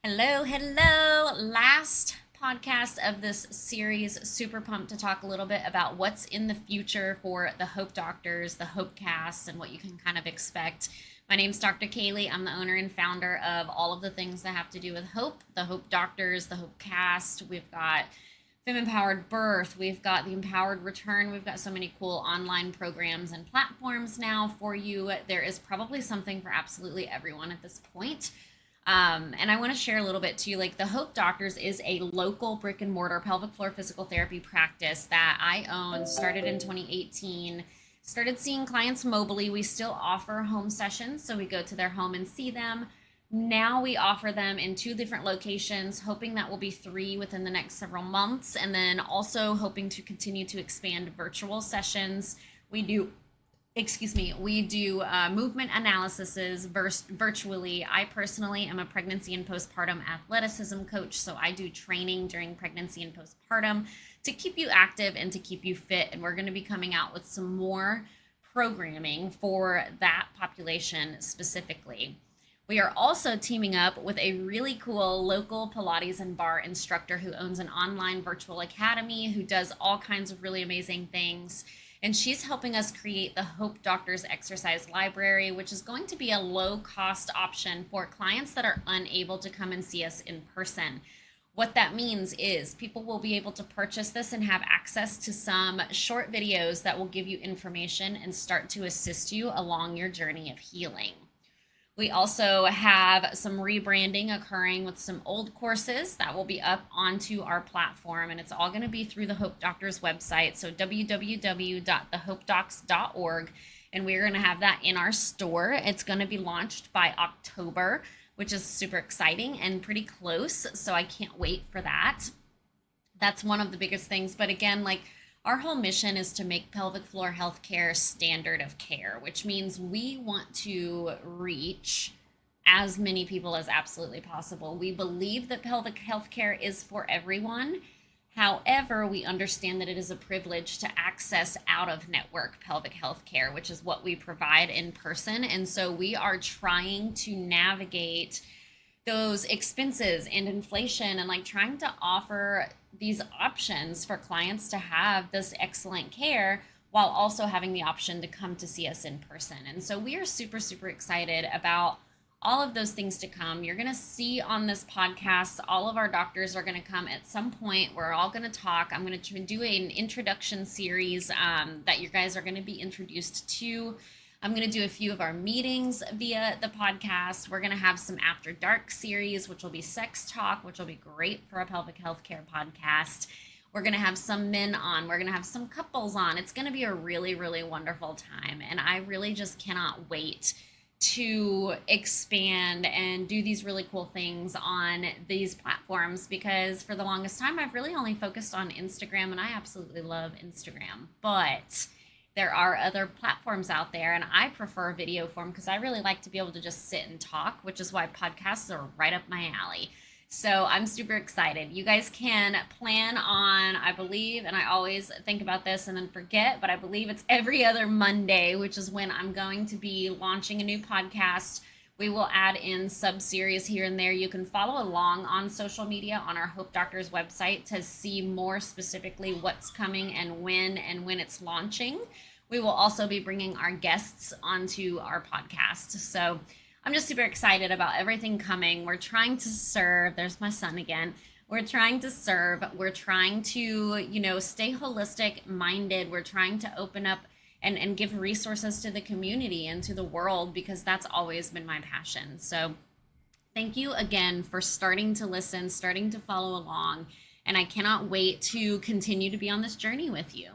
Hello, hello. Last podcast of this series. Super pumped to talk a little bit about what's in the future for the Hope Doctors, the HOPEcast, and what you can kind of expect. My name's Dr. Kaylee. I'm the owner and founder of all of the things that have to do with hope, the Hope Doctors, the HOPEcast. We've got Fem Empowered Birth. We've got the Empowered Return. We've got so many cool online programs and platforms now for you. There is probably something for absolutely everyone at this point. And I want to share a little bit too. Like the Hope Doctors is a local brick and mortar pelvic floor physical therapy practice that I own. Started in 2018. Started seeing clients mobily. We still offer home sessions, so we go to their home and see them. Now we offer them in 2 different locations, hoping that will be 3 within the next several months, and then also hoping to continue to expand virtual sessions. We do movement analyses virtually. I personally am a pregnancy and postpartum athleticism coach, so I do training during pregnancy and postpartum to keep you active and to keep you fit. And we're going to be coming out with some more programming for that population specifically. We are also teaming up with a really cool local Pilates and bar instructor who owns an online virtual academy, who does all kinds of really amazing things. And she's helping us create the Hope Doctors Exercise Library, which is going to be a low cost option for clients that are unable to come and see us in person. What that means is people will be able to purchase this and have access to some short videos that will give you information and start to assist you along your journey of healing. We also have some rebranding occurring with some old courses that will be up onto our platform, and it's all going to be through the Hope Doctors website, so www.thehopedocs.org, and we're going to have that in our store. It's going to be launched by October, which is super exciting and pretty close, so I can't wait for that. That's one of the biggest things, but again, our whole mission is to make pelvic floor healthcare standard of care, which means we want to reach as many people as absolutely possible. We believe that pelvic healthcare is for everyone. However, we understand that it is a privilege to access out of network pelvic healthcare, which is what we provide in person. And so we are trying to navigate those expenses and inflation and trying to offer these options for clients to have this excellent care while also having the option to come to see us in person. And so we are super, super excited about all of those things to come. You're going to see on this podcast, all of our doctors are going to come at some point. We're all going to talk. I'm going to do an introduction series that you guys are going to be introduced to. I'm going to do a few of our meetings via the podcast. We're going to have some After Dark series, which will be sex talk, which will be great for a pelvic healthcare podcast. We're going to have some men on. We're going to have some couples on. It's going to be a really, really wonderful time. And I really just cannot wait to expand and do these really cool things on these platforms, because for the longest time, I've really only focused on Instagram, and I absolutely love Instagram. But there are other platforms out there, and I prefer video form because I really like to be able to just sit and talk, which is why podcasts are right up my alley. So I'm super excited. You guys can plan on, I believe, and I always think about this and then forget, but I believe it's every other Monday, which is when I'm going to be launching a new podcast. We will add in sub-series here and there. You can follow along on social media on our Hope Doctors website to see more specifically what's coming and when it's launching. We will also be bringing our guests onto our podcast. So I'm just super excited about everything coming. We're trying to serve. There's my son again. We're trying to serve. We're trying to, stay holistic minded. We're trying to open up and give resources to the community and to the world, because that's always been my passion. So thank you again for starting to listen, starting to follow along, and I cannot wait to continue to be on this journey with you.